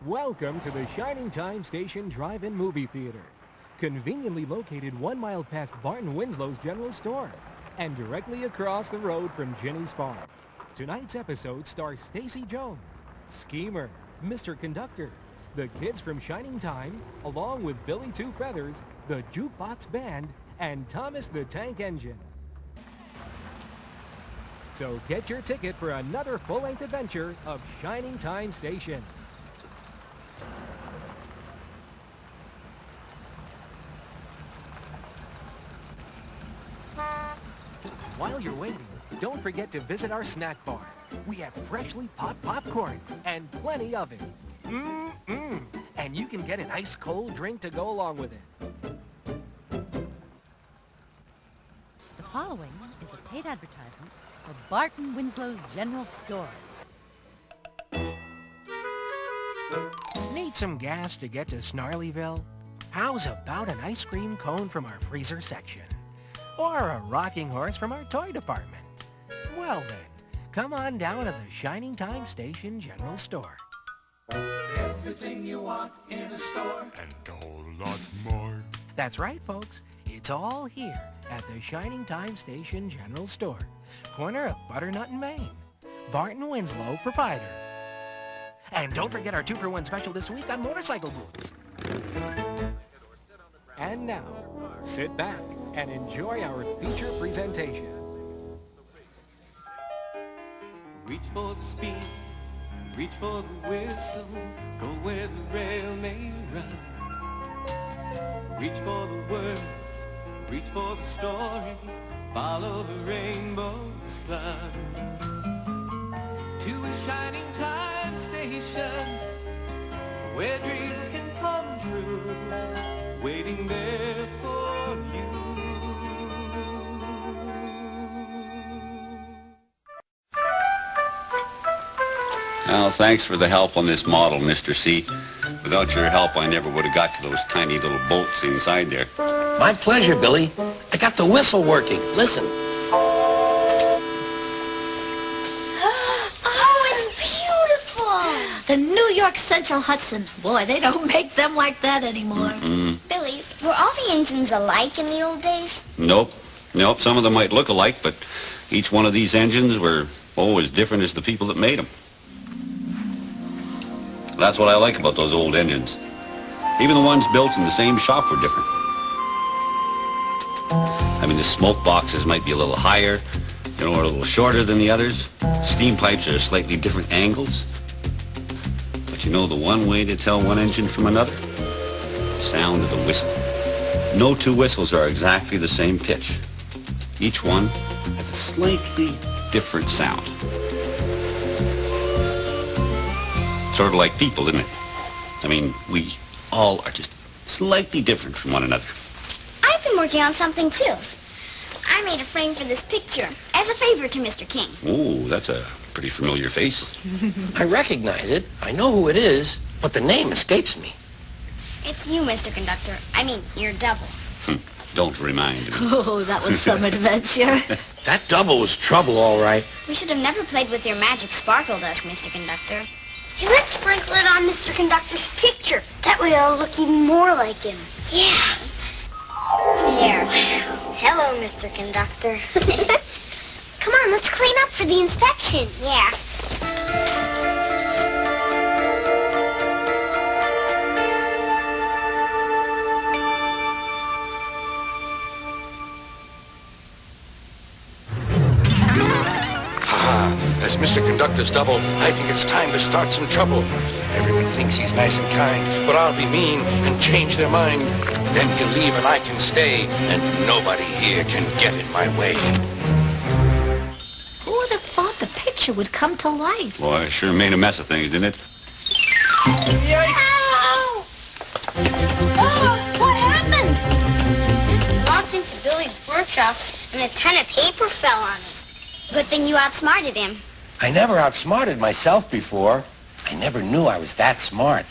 Welcome to the Shining Time Station Drive-In Movie Theater, conveniently located 1 mile past Barton Winslow's General Store and directly across the road from Jenny's Farm. Tonight's episode stars Stacy Jones, Schemer, Mr. Conductor, the kids from Shining Time, along with Billy Two Feathers, the Jukebox Band, and Thomas the Tank Engine. So get your ticket for another full-length adventure of Shining Time Station. While you're waiting, don't forget to visit our snack bar. We have freshly popped popcorn and plenty of it. And you can get an ice cold drink to go along with it. The following is a paid advertisement for Barton Winslow's General Store. Need some gas to get to Snarlyville? How's about an ice cream cone from our freezer section? Or a rocking horse from our toy department? Well then, come on down to the Shining Time Station General Store. Everything you want in a store. And a whole lot more. That's right, folks. It's all here at the Shining Time Station General Store, corner of Butternut and Main. Barton Winslow, proprietor. And don't forget our 2-for-1 special this week on motorcycle boots. And now, sit back and enjoy our feature presentation. Reach for the speed, reach for the whistle, go where the rail may run. Reach for the words, reach for the story, follow the rainbow sun. To a shining time station, where dreams can come true, waiting there for you. Well, thanks for the help on this model, Mr. C. Without your help, I never would have got to those tiny little bolts inside there. My pleasure, Billy. I got the whistle working. Listen. Oh, it's beautiful! The New York Central Hudson. Boy, they don't make them like that anymore. Billy, were all the engines alike in the old days? Nope. Some of them might look alike, but each one of these engines were as different as the people that made them. That's what I like about those old engines. Even the ones built in the same shop were different. I mean, the smoke boxes might be a little higher, or a little shorter than the others. Steam pipes are slightly different angles. But the one way to tell one engine from another? The sound of the whistle. No two whistles are exactly the same pitch. Each one has a slightly different sound. Sort of like people, isn't it? I mean, we all are just slightly different from one another. I've been working on something, too. I made a frame for this picture as a favor to Mr. King. Oh, that's a pretty familiar face. I recognize it. I know who it is, but the name escapes me. It's you, Mr. Conductor. I mean, your double. Don't remind me. Oh, that was some adventure. That double was trouble, all right. We should have never played with your magic sparkle dust, Mr. Conductor. Hey, let's sprinkle it on Mr. Conductor's picture. That way it'll look even more like him. Yeah. There. Hello, Mr. Conductor. Come on, let's clean up for the inspection. Yeah. As Mr. Conductor's double, I think it's time to start some trouble. Everyone thinks he's nice and kind, but I'll be mean and change their mind. Then he'll leave and I can stay, and nobody here can get in my way. Who would have thought the picture would come to life? Boy, it sure made a mess of things, didn't it? Ow! Oh, what happened? Just walked into Billy's workshop and a ton of paper fell on us. Good thing you outsmarted him. I never outsmarted myself before. I never knew I was that smart.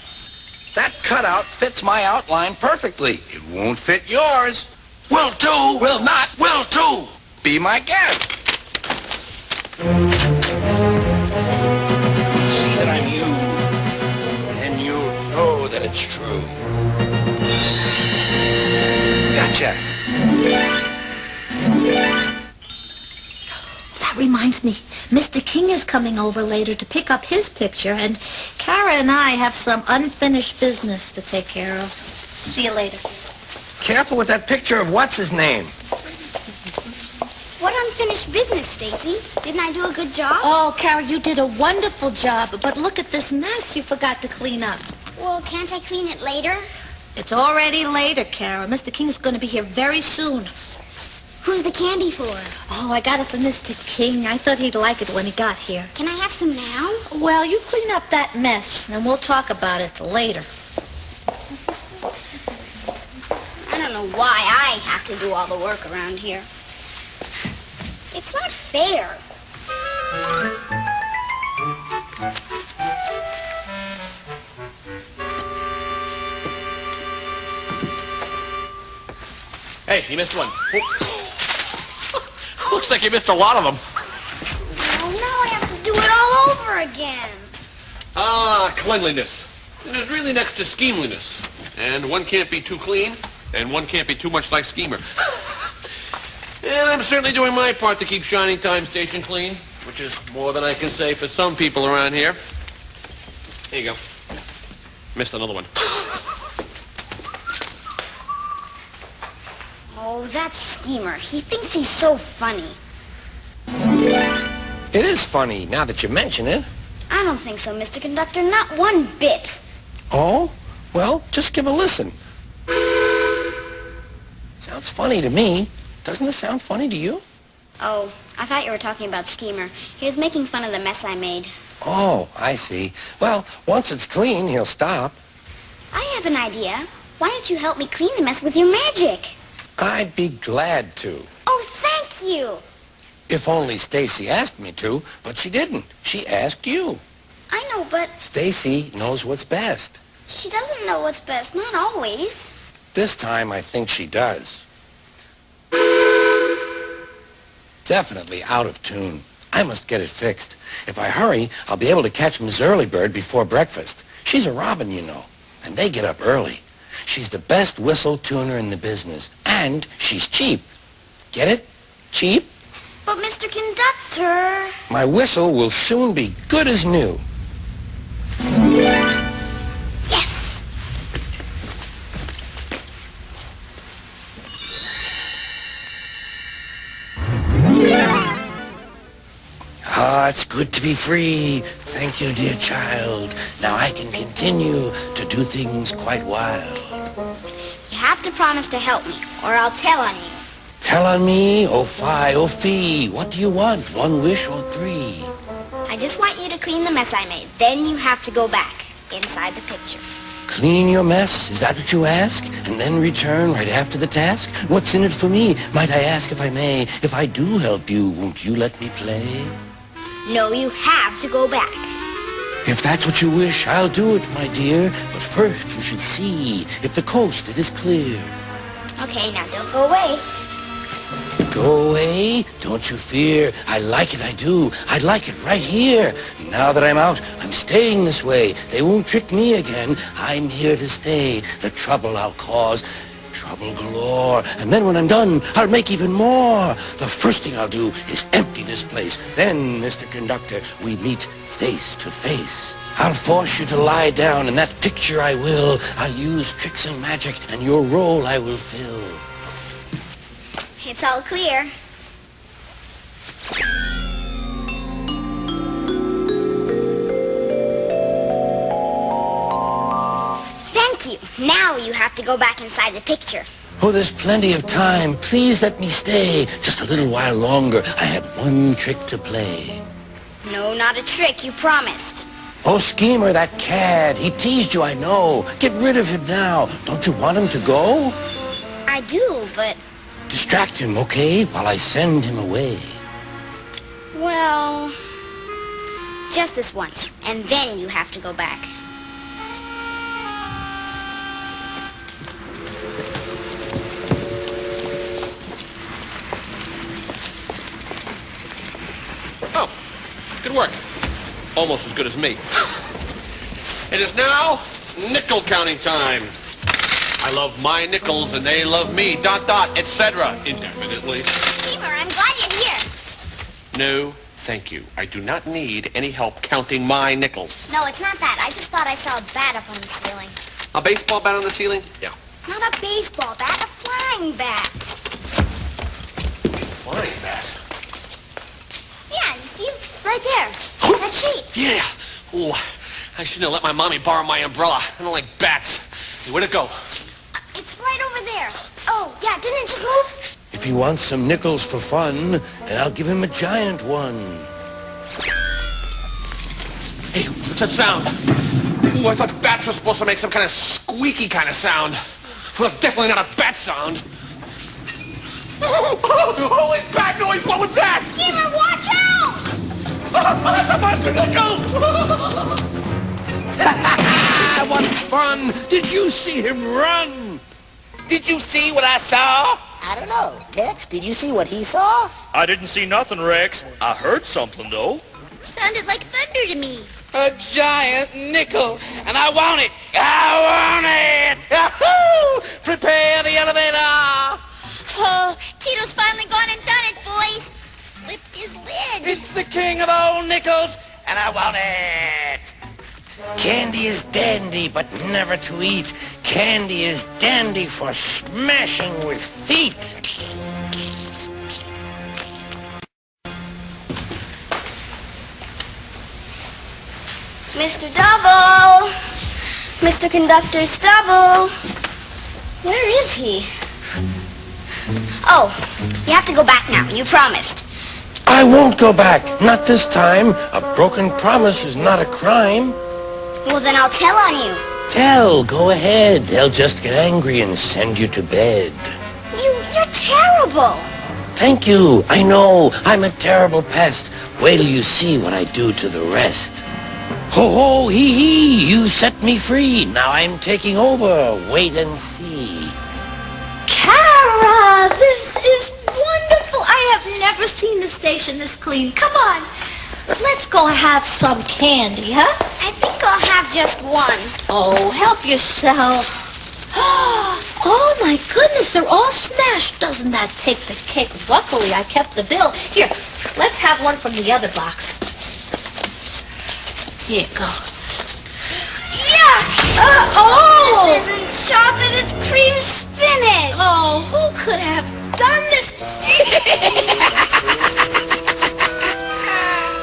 That cutout fits my outline perfectly. It won't fit yours. Will do. Will not. Will do. Be my guest. See that I'm you. Then you'll Gotcha. That reminds me, Mr. King is coming over later to pick up his picture, and Kara and I have some unfinished business to take care of. See you later. Careful with that picture of what's-his-name. What unfinished business, Stacy? Didn't I do a good job? Oh, Kara, you did a wonderful job, but look at this mess you forgot to clean up. Well, can't I clean it later? It's already later, Kara. Mr. King's going to be here very soon. Who's the candy for? Oh, I got it for Mr. King. I thought he'd like it when he got here. Can I have some now? Well, you clean up that mess, and we'll talk about it later. I don't know why I have to do all the work around here. It's not fair. Hey, you missed one. Looks like you missed a lot of them. Well, now I have to do it all over again. Ah, cleanliness. It is really next to schemeliness. And one can't be too clean, and one can't be too much like Schemer. And I'm certainly doing my part to keep Shining Time Station clean, which is more than I can say for some people around here. Here you go. Missed another one. Oh, that Schemer. He thinks he's so funny. It is funny, now that you mention it. I don't think so, Mr. Conductor. Not one bit. Oh? Well, just give a listen. Sounds funny to me. Doesn't it sound funny to you? Oh, I thought you were talking about Schemer. He was making fun of the mess I made. Oh, I see. Well, once it's clean, he'll stop. I have an idea. Why don't you help me clean the mess with your magic? I'd be glad to. Oh, thank you. If only Stacy asked me to, but she didn't. She asked you. I know, but Stacy knows what's best. she doesn't know what's best. Not always. This time, I think she does. Definitely out of tune. I must get it fixed. If I hurry, I'll be able to catch Miss Earlybird before breakfast. She's a robin, you know, and they get up early. She's the best whistle tuner in the business, and she's cheap. Get it? Cheap? But, Mr. Conductor... My whistle will soon be good as new. Yes! Ah, it's good to be free. Thank you, dear child. Now I can continue to do things quite wild. You have to promise to help me, or I'll tell on you. Tell on me, oh fie, oh fee. What do you want? One wish or three? I just want you to clean the mess I made. Then you have to go back inside the picture. Cleaning your mess, is that what you ask? And then return right after the task? What's in it for me? Might I ask if I may? If I do help you, won't you let me play? No, you have to go back. If that's what you wish, I'll do it, my dear. But first you should see if the coast it is clear. Okay, now don't go away. Go away? Don't you fear. I like it, I do. I'd like it right here. Now that I'm out, I'm staying this way. They won't trick me again. I'm here to stay. The trouble I'll cause, trouble galore. And then when I'm done, I'll make even more. The first thing I'll do is empty this place. Then, Mr. Conductor, we meet face to face. I'll force you to lie down. In that picture I will. I'll use tricks and magic, and your role I will fill. It's all clear. Thank you. Now you have to go back inside the picture. Oh, there's plenty of time. Please let me stay just a little while longer. I have one trick to play. No, not a trick. You promised. Oh, Schemer, that cad. He teased you, I know. Get rid of him now. Don't you want him to go? I do, but... Distract him, okay, while I send him away. Well... just this once, and then you have to go back. Oh, good work. Almost as good as me. It is now nickel counting time. I love my nickels and they love me, ... etc. indefinitely. Schemer, I'm glad you're here. No, thank you. I do not need any help counting my nickels. No, it's not that. I just thought I saw a bat up on the ceiling. A baseball bat on the ceiling? Yeah. Not a baseball bat, a flying bat. Flying bat? Yeah, you see? Right there. That shape. Yeah. Oh, I shouldn't have let my mommy borrow my umbrella. I don't like bats. Where'd it go? It's right over there. Oh, yeah, didn't it just move? If he wants some nickels for fun, then I'll give him a giant one. Hey, what's that sound? Ooh, I thought bats were supposed to make some kind of squeaky kind of sound. Well, it's definitely not a bat sound. Holy bat noise! What was that? Schemer, watch out! That's a monster nickel! What fun! Did you see him run? Did you see what I saw? I don't know. Rex, did you see what he saw? I didn't see nothing, Rex. I heard something, though. Sounded like thunder to me. A giant nickel, and I want it! I want it! Yahoo! Prepare the elevator! Oh, Tito's finally gone and done it, boys. Flipped his lid. It's the king of all nickels, and I want it! Candy is dandy, but never to eat. Candy is dandy for smashing with feet. Mr. Double! Mr. Conductor Stubble! Where is he? Oh, you have to go back now. You promised. I won't go back. Not this time. A broken promise is not a crime. Well, then I'll tell on you. Tell. Go ahead. They'll just get angry and send you to bed. You're terrible. Thank you. I know. I'm a terrible pest. Wait till you see what I do to the rest. Ho ho, hee hee. You set me free. Now I'm taking over. Wait and see. Kara, this is wonderful. I have never seen the station this clean. Come on. Let's go have some candy, huh? I think I'll have just one. Oh, help yourself. Oh, my goodness, they're all smashed. Doesn't that take the cake? Luckily, I kept the bill. Here, let's have one from the other box. Here you go. Yuck! Oh! This isn't chocolate, it's cream spinach. Oh, who could have done this?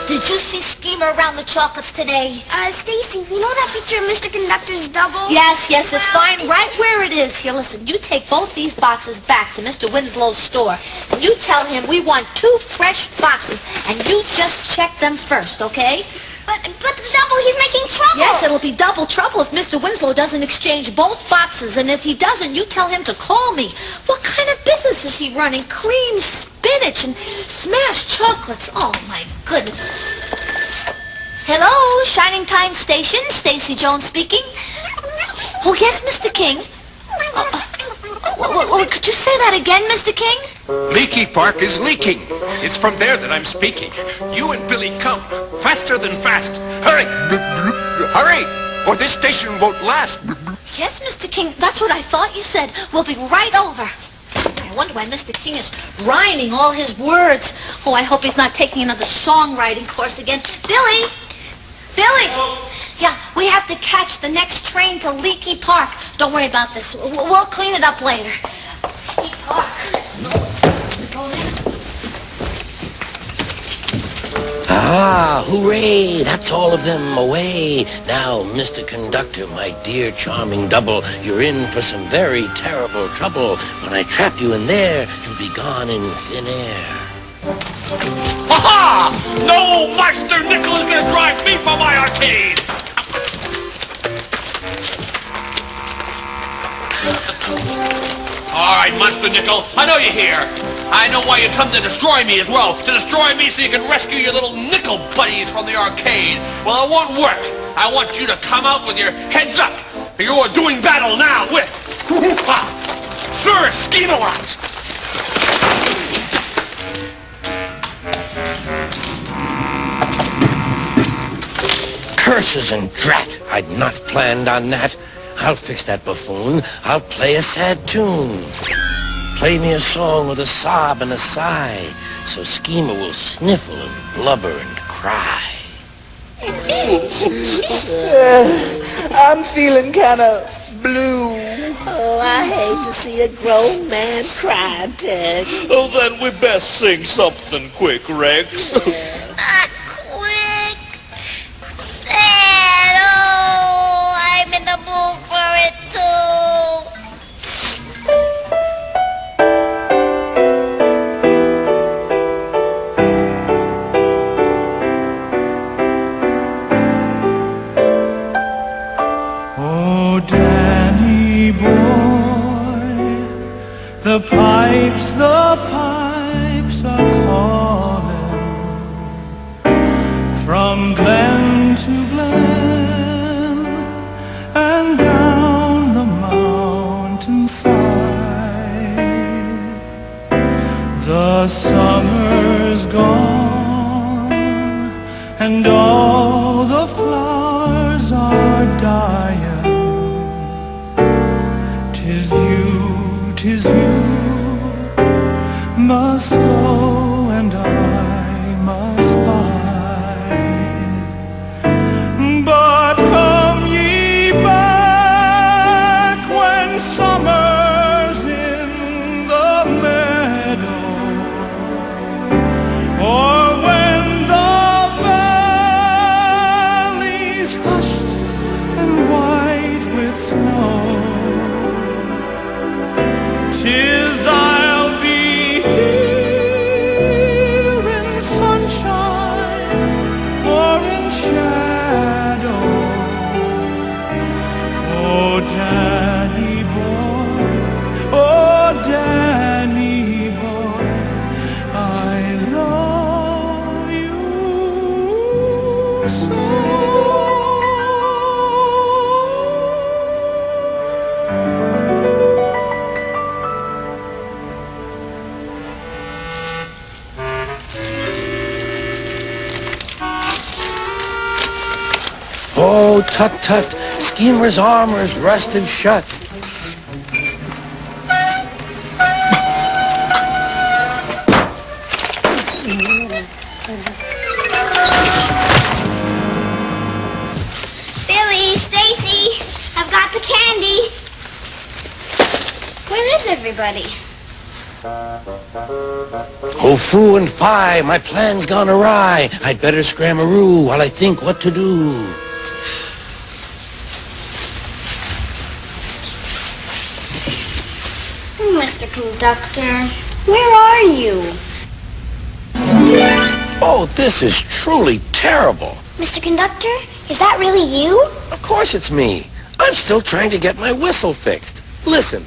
Did you see Schemer around the chocolates today? Stacy, you know that picture of Mr. Conductor's double? Yes, it's fine right where it is. Here, listen, you take both these boxes back to Mr. Winslow's store, and you tell him we want 2 fresh boxes, and you just check them first, okay? But the double, he's making trouble. Yes, it'll be double trouble if Mr. Winslow doesn't exchange both boxes, and if he doesn't, you tell him to call me. What kind of business is he running? Cream spinach and smashed chocolates. Oh, my goodness. Hello, Shining Time Station. Stacy Jones speaking. Oh, yes, Mr. King. Could you say that again, Mr. King? Leaky Park is leaking. It's from there that I'm speaking. You and Billy come. Faster than fast. Hurry! Hurry! Or this station won't last. Yes, Mr. King. That's what I thought you said. We'll be right over. I wonder why Mr. King is rhyming all his words. Oh, I hope he's not taking another songwriting course again. Billy! Billy! Yeah, we have to catch the next train to Leaky Park. Don't worry about this. We'll clean it up later. Leaky Park. Ah, hooray! That's all of them away. Now, Mr. Conductor, my dear charming double, you're in for some very terrible trouble. When I trap you in there, you'll be gone in thin air. Ha-ha! No Master Nickel is going to drive me from my arcade! All right, Monster Nickel, I know you're here. I know why you come to destroy me as well. To destroy me so you can rescue your little nickel buddies from the arcade. Well, it won't work. I want you to come out with your heads up. You are doing battle now with Sir Scheme-a-Lot. Curses and drat! I'd not planned on that. I'll fix that buffoon. I'll play a sad tune. Play me a song with a sob and a sigh, so Schemer will sniffle and blubber and cry. I'm feeling kind of blue. Oh, I hate to see a grown man cry, Ted. Oh, then we best sing something quick, Rex. Not quick. Sad. Oh, I'm in the mood for it too. Oh, Danny boy, the pipes are calling from glen to glen and down the mountainside. The summer's gone and all the flowers are dying. 'Tis you must go and I must bide. But come ye back when summer's in the meadow, or when the valley's hushed and white with snow. 'Tis I'll be here in sunshine or in shadow. Oh, Danny boy, I love you so. Oh, tut tut, Schemer's armor's rusted shut. Billy, Stacy, I've got the candy. Where is everybody? Oh, foo and fie, my plan's gone awry. I'd better scrammeroo while I think what to do. Mr. Conductor, where are you? Oh, this is truly terrible. Mr. Conductor, is that really you? Of course it's me. I'm still trying to get my whistle fixed. Listen.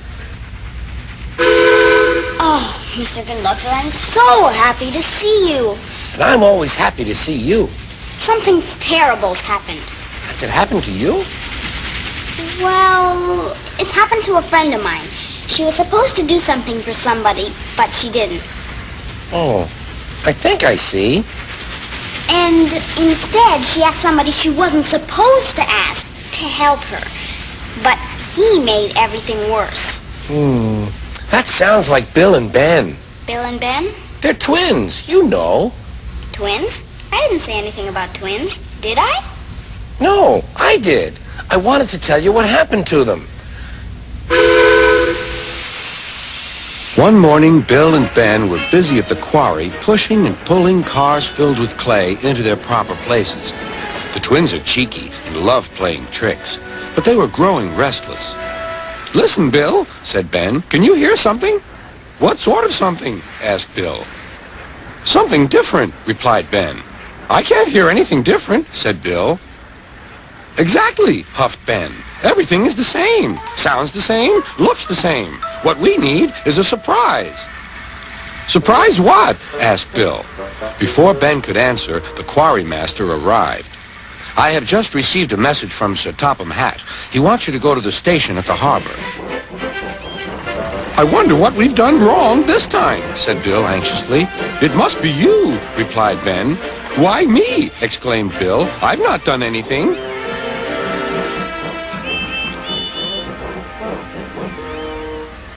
Oh, Mr. Conductor, I'm so happy to see you. And I'm always happy to see you. Something terrible's happened. Has it happened to you? Well, it's happened to a friend of mine. She was supposed to do something for somebody, but she didn't. Oh, I think I see. And instead, she asked somebody she wasn't supposed to ask to help her. But he made everything worse. That sounds like Bill and Ben. Bill and Ben? They're twins, you know. Twins? I didn't say anything about twins, did I? No, I did. I wanted to tell you what happened to them. One morning, Bill and Ben were busy at the quarry, pushing and pulling cars filled with clay into their proper places. The twins are cheeky and love playing tricks, but they were growing restless. "Listen, Bill," said Ben, "can you hear something?" "What sort of something?" asked Bill. "Something different," replied Ben. "I can't hear anything different," said Bill. "Exactly," huffed Ben. "Everything is the same. Sounds the same, looks the same. What we need is a surprise." "Surprise what?" asked Bill. Before Ben could answer, the quarry master arrived. "I have just received a message from Sir Topham Hatt. He wants you to go to the station at the harbor." "I wonder what we've done wrong this time," said Bill anxiously. "It must be you," replied Ben. "Why me?" exclaimed Bill. "I've not done anything."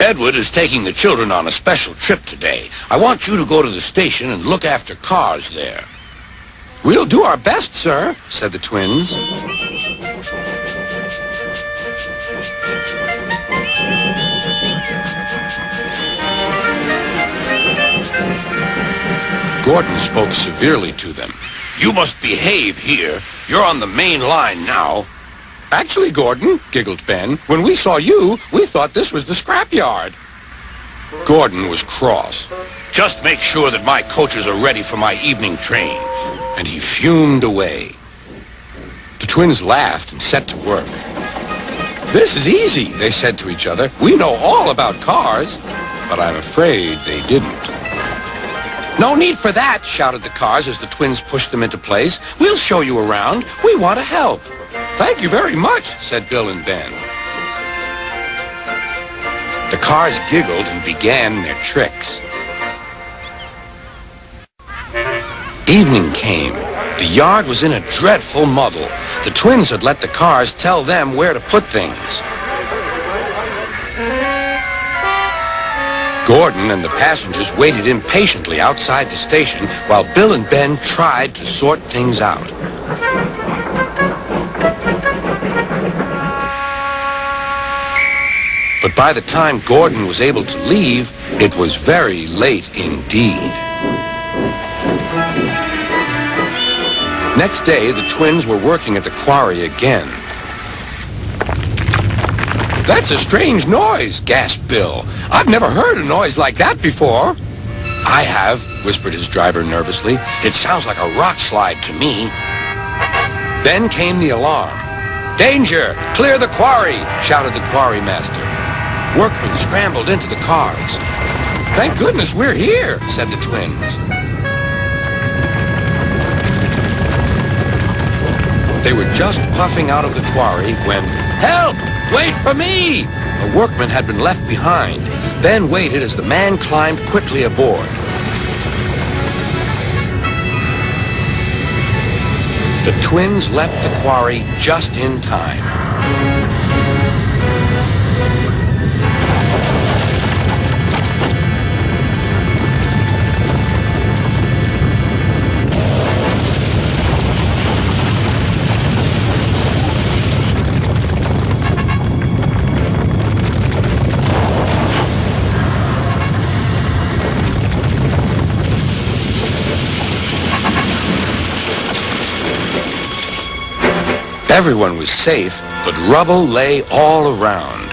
Edward is taking the children on a special trip today. I want you to go to the station and look after cars there. We'll do our best, sir, said the twins. Gordon spoke severely to them. You must behave here. You're on the main line now. Actually, Gordon, giggled Ben, when we saw you, we thought this was the scrapyard. Gordon was cross. Just make sure that my coaches are ready for my evening train. And he fumed away. The twins laughed and set to work. This is easy, they said to each other. We know all about cars. But I'm afraid they didn't. No need for that, shouted the cars as the twins pushed them into place. We'll show you around. We want to help. Thank you very much, said Bill and Ben. The cars giggled and began their tricks. Evening came. The yard was in a dreadful muddle. The twins had let the cars tell them where to put things. Gordon and the passengers waited impatiently outside the station while Bill and Ben tried to sort things out. But by the time Gordon was able to leave, it was very late indeed. Next day, the twins were working at the quarry again. That's a strange noise, gasped Bill. I've never heard a noise like that before. I have, whispered his driver nervously. It sounds like a rock slide to me. Then came the alarm. Danger! Clear the quarry! Shouted the quarry master. Workmen scrambled into the cars. Thank goodness we're here, said the twins. They were just puffing out of the quarry when, help! Wait for me! A workman had been left behind. Ben waited as the man climbed quickly aboard. The twins left the quarry just in time. Everyone was safe, but rubble lay all around.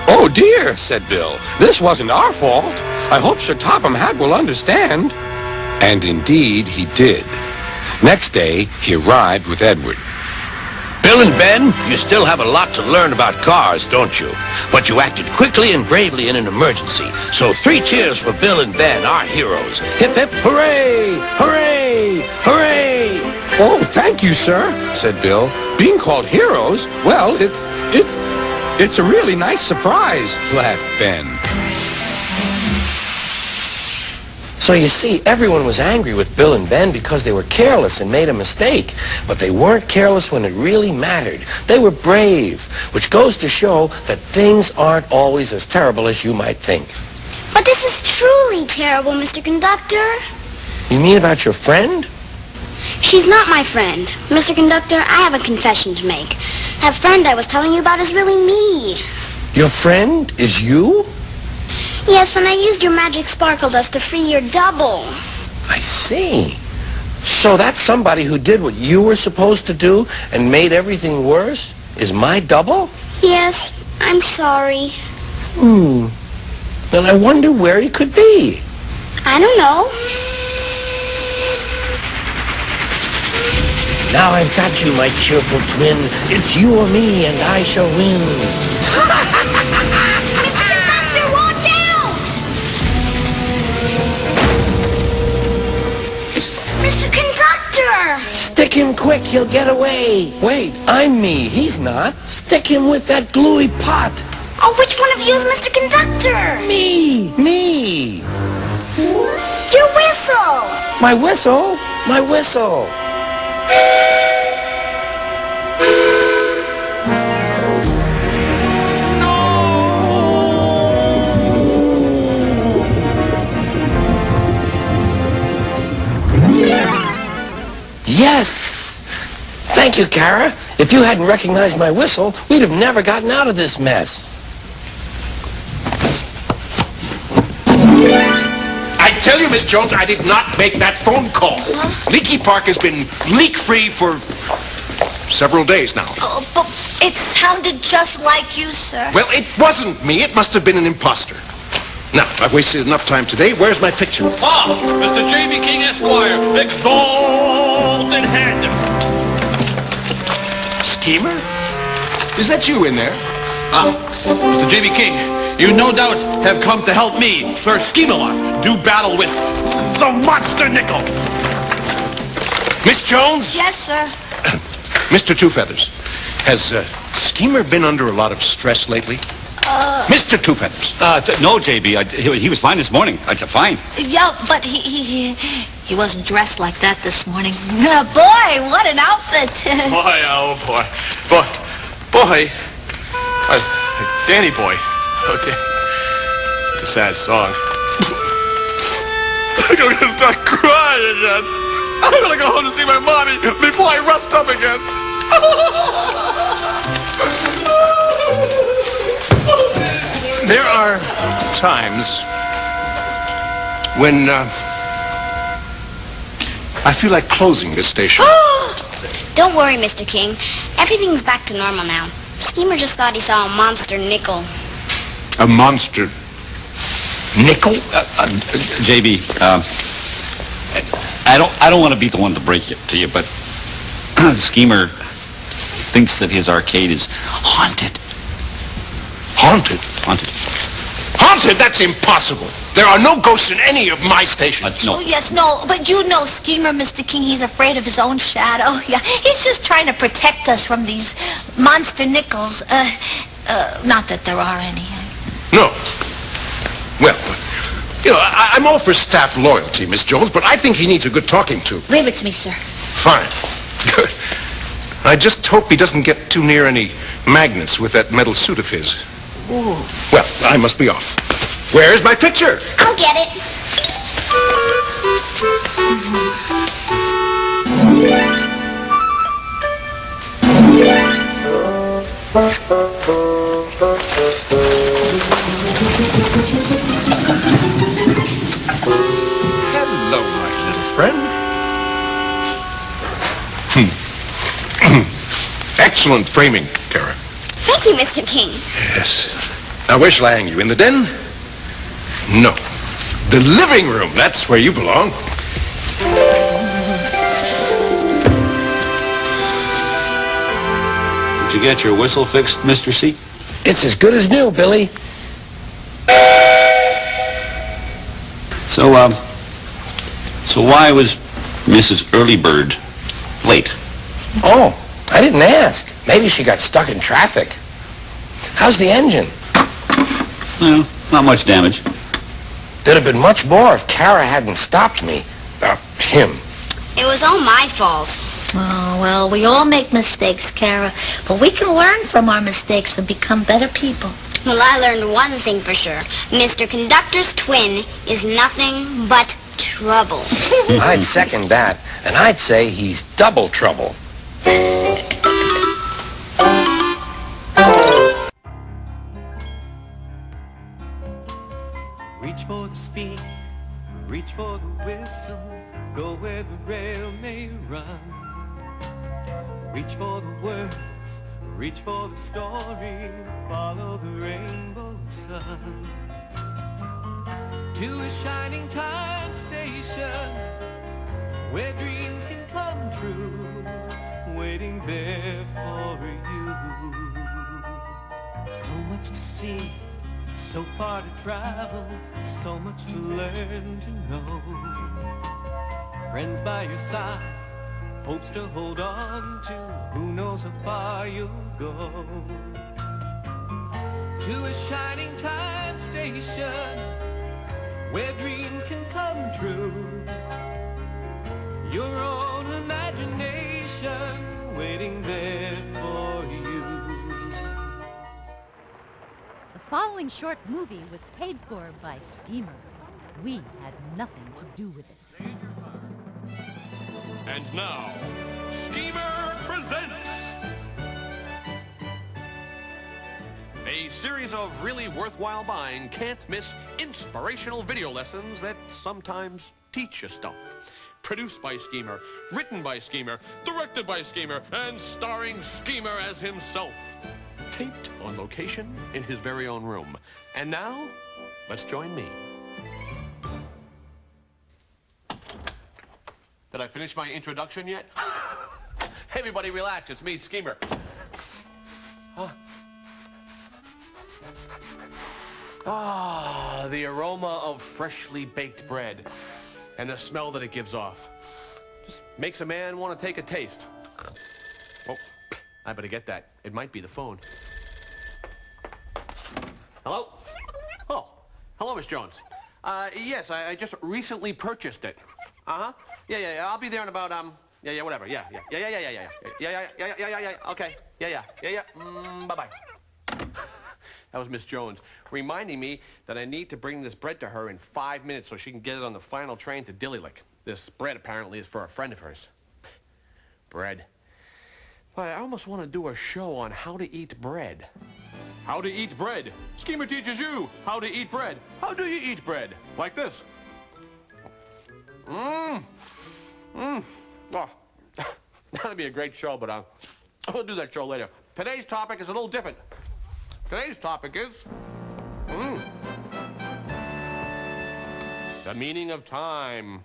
Oh dear, said Bill. This wasn't our fault. I hope Sir Topham Hatt will understand. And indeed he did. Next day, he arrived with Edward. Bill and Ben, you still have a lot to learn about cars, don't you? But you acted quickly and bravely in an emergency. So 3 cheers for Bill and Ben, our heroes. Hip, hip, hooray! Hooray! Hooray! Oh, thank you, sir, said Bill. Being called heroes, well, it's a really nice surprise, laughed Ben. So you see, everyone was angry with Bill and Ben because they were careless and made a mistake. But they weren't careless when it really mattered. They were brave, which goes to show that things aren't always as terrible as you might think. But this is truly terrible, Mr. Conductor. You mean about your friend? She's not my friend. Mr. Conductor, I have a confession to make. That friend I was telling you about is really me. Your friend is you? Yes, and I used your magic sparkle dust to free your double. I see. So that's somebody who did what you were supposed to do and made everything worse? Is my double? Yes, I'm sorry. Then I wonder where he could be. I don't know. Now I've got you, my cheerful twin. It's you or me, and I shall win. Mr. Conductor, watch out! Mr. Conductor! Stick him quick, he'll get away. Wait, I'm me. He's not. Stick him with that gluey pot. Oh, which one of you is Mr. Conductor? Me. Your whistle! My whistle? My whistle. Yes! Thank you, Kara. If you hadn't recognized my whistle, we'd have never gotten out of this mess. I tell you, Miss Jones, I did not make that phone call. Leaky Park has been leak-free for several days now. Oh, but it sounded just like you, sir. Well, it wasn't me. It must have been an imposter. Now, I've wasted enough time today. Where's my picture? Ah, Mr. J.B. King, Esquire, exalted head. Schemer? Is that you in there? Ah, Mr. J.B. King, you no doubt have come to help me, Sir Scheme-a-Lot, do battle with the Monster Nickel. Miss Jones? Yes, sir. Mr. Two Feathers, has Schemer been under a lot of stress lately? Mr. Two Feathers. No, JB. He was fine this morning. Fine. Yeah, but he wasn't dressed like that this morning. Boy, what an outfit. Boy, oh boy. Boy. Danny boy. Okay. It's a sad song. I'm gonna start crying again. I'm gonna go home to see my mommy before I rust up again. There are times when I feel like closing this station. Don't worry, Mr. King. Everything's back to normal now. Schemer just thought he saw a monster nickel. A monster nickel? JB, I don't want to be the one to break it to you, but Schemer thinks that his arcade is haunted. Haunted? Haunted. Haunted? That's impossible. There are no ghosts in any of my stations. No. Oh, yes, no, but you know Schemer, Mr. King, he's afraid of his own shadow. Yeah, he's just trying to protect us from these monster nickels. Not that there are any. No. Well, you know, I'm all for staff loyalty, Miss Jones, but I think he needs a good talking to. Leave it to me, sir. Fine. Good. I just hope he doesn't get too near any magnets with that metal suit of his. Ooh. Well, I must be off. Where's my picture? I'll get it. Hello, my little friend. Excellent framing, Kara. Thank you, Mr. King. Yes. Now, where shall I hang you? In the den? No. The living room. That's where you belong. Did you get your whistle fixed, Mr. C? It's as good as new, Billy. So why was Mrs. Earlybird late? Oh, I didn't ask. Maybe she got stuck in traffic. How's the engine? Well, not much damage. There'd have been much more if Kara hadn't stopped me. Him. It was all my fault. Oh, well, we all make mistakes, Kara, but we can learn from our mistakes and become better people. Well, I learned one thing for sure. Mr. Conductor's twin is nothing but trouble. I'd second that, and I'd say he's double trouble. Reach for the speed, reach for the whistle, go where the rail may run. Reach for the words, reach for the story, follow the rainbow sun. To a shining time station, where dreams can come true, waiting there for you. So much to see, so far to travel, so much to learn to know. Friends by your side, hopes to hold on to, who knows how far you'll go. To a shining time station, where dreams can come true. Your own imagination waiting there for you. The following short movie was paid for by Schemer. We had nothing to do with it. And now, Schemer presents a series of really worthwhile buying, can't-miss inspirational video lessons that sometimes teach you stuff. Produced by Schemer, written by Schemer, directed by Schemer, and starring Schemer as himself. Taped on location in his very own room. And now, let's join me. Did I finish my introduction yet? Everybody relax, it's me, Schemer. Ah, the aroma of freshly baked bread and the smell that it gives off. Just makes a man want to take a taste. Oh, I better get that. It might be the phone. Hello? Oh, hello, Miss Jones. Yes, I just recently purchased it. Uh-huh. Yeah, I'll be there in about, whatever. Yeah. Okay. Yeah. Bye-bye. That was Miss Jones, reminding me that I need to bring this bread to her in 5 minutes so she can get it on the final train to Dillylick. This bread apparently is for a friend of hers. Bread. But I almost want to do a show on how to eat bread. How to eat bread. Schemer teaches you how to eat bread. How do you eat bread? Like this. Oh, that'd be a great show, but I'll do that show later. Today's topic is a little different. Today's topic is the meaning of time.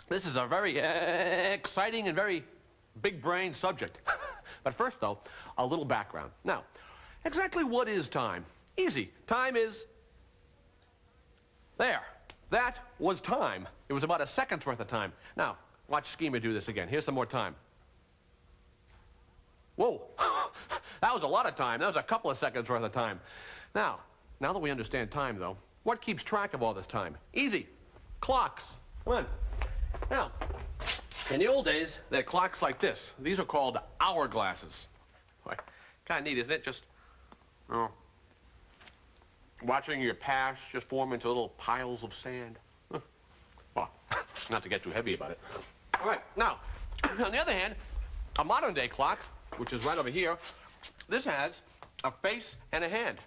This is a very exciting and very big-brain subject. But first, though, a little background. Now, exactly what is time? Easy. Time is there. That was time. It was about a second's worth of time. Now, watch Schemer do this again. Here's some more time. Whoa. That was a lot of time. That was a couple of seconds worth of time. Now that we understand time, though, what keeps track of all this time? Easy. Clocks. Come on. Now, in the old days, they had clocks like this. These are called hourglasses. Kind of neat, isn't it? Just, watching your past just form into little piles of sand. Well, not to get too heavy about it. All right. Now, on the other hand, a modern-day clock, which is right over here, this has a face and a hand.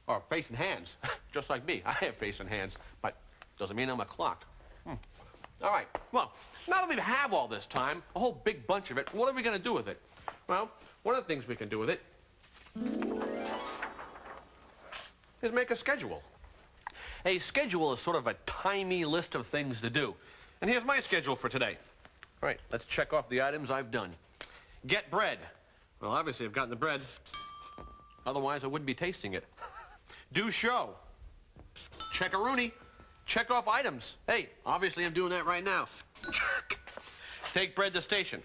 Or face and hands, just like me. I have face and hands, but doesn't mean I'm a clock. All right, well, now that we have all this time, a whole big bunch of it, what are we going to do with it? Well, one of the things we can do with it is make a schedule. A schedule is sort of a timey list of things to do. And here's my schedule for today. All right, let's check off the items I've done. Get bread. Well, obviously I've gotten the bread. Otherwise, I wouldn't be tasting it. Do show. Check-a-rooney. Check off items. Hey, obviously I'm doing that right now. Take bread to station.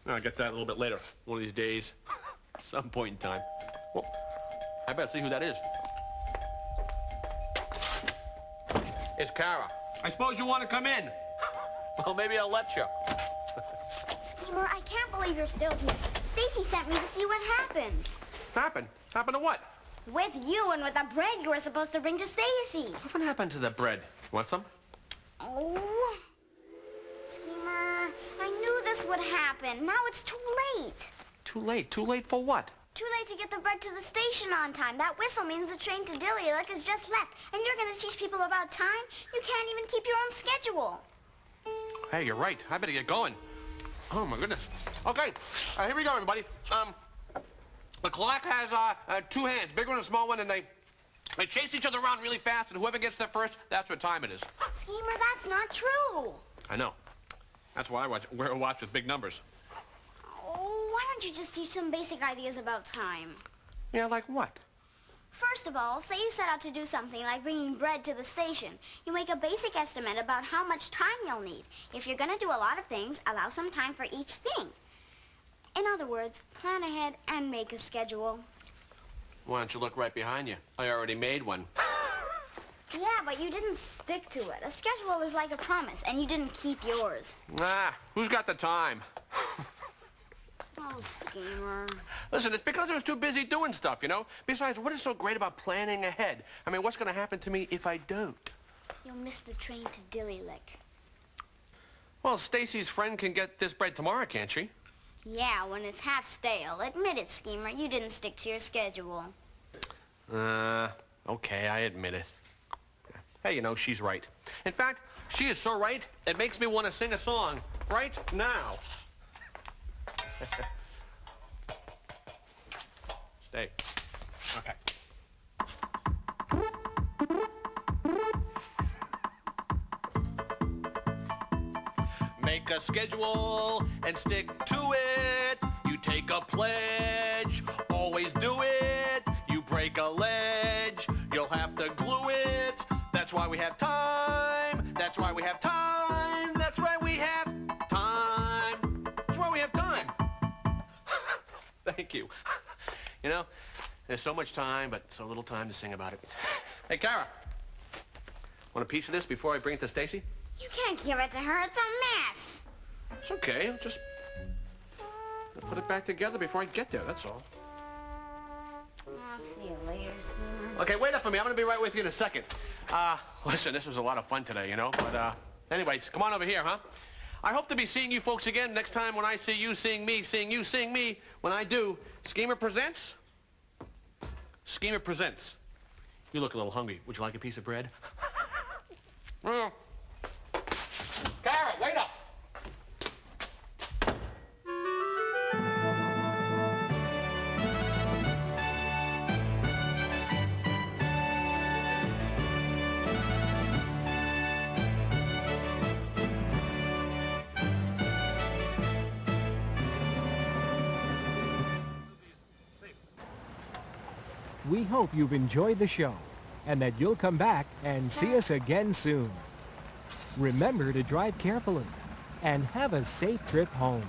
I'll get that a little bit later. One of these days. Some point in time. Well, I better see who that is. It's Kara. I suppose you want to come in. Well, maybe I'll let you. Schemer, I can't believe you're still here. Stacy sent me to see what happened. Happened? Happened to what? With you and with the bread you were supposed to bring to Stacy. What happened to the bread? Want some? Oh. Schemer, I knew this would happen. Now it's too late. Too late? Too late for what? Too late to get the bread to the station on time. That whistle means the train to Dillylick has just left. And you're going to teach people about time? You can't even keep your own schedule. Hey, you're right. I better get going. Oh, my goodness. Okay, here we go, everybody. The clock has two hands, big one and a small one, and they chase each other around really fast, and whoever gets there first, that's what time it is. Schemer, that's not true. I know. That's why I wear a watch with big numbers. Oh, why don't you just teach some basic ideas about time? Yeah, like what? First of all, say you set out to do something like bringing bread to the station. You make a basic estimate about how much time you'll need. If you're going to do a lot of things, allow some time for each thing. In other words, plan ahead and make a schedule. Why don't you look right behind you? I already made one. Yeah, but you didn't stick to it. A schedule is like a promise, and you didn't keep yours. Who's got the time? Oh, Schemer. Listen, it's because I was too busy doing stuff, you know? Besides, what is so great about planning ahead? I mean, what's going to happen to me if I don't? You'll miss the train to Dillylick. Well, Stacy's friend can get this bread tomorrow, can't she? Yeah, when it's half stale. Admit it, Schemer. You didn't stick to your schedule. Okay, I admit it. Hey, you know, she's right. In fact, she is so right, it makes me want to sing a song right now. Stay. Okay. Make a schedule and stick to it. You take a pledge, always do it. You break a ledge, you'll have to glue it. That's why we have time. That's why we have time. That's why we have time. That's why we have time. Thank you. You know, there's so much time, but so little time to sing about it. Hey, Kara, want a piece of this before I bring it to Stacy? You can't give it to her. It's a mess. It's okay. I'll just put it back together before I get there, that's all. I'll see you later, Schemer. Okay, wait up for me. I'm going to be right with you in a second. Listen, this was a lot of fun today, you know, but anyways, come on over here, huh? I hope to be seeing you folks again next time when I see you seeing me, seeing you seeing me. When I do, Schemer presents. Schemer presents. You look a little hungry. Would you like a piece of bread? Well, Kara, wait up! We hope you've enjoyed the show and that you'll come back and see us again soon. Remember to drive carefully and have a safe trip home.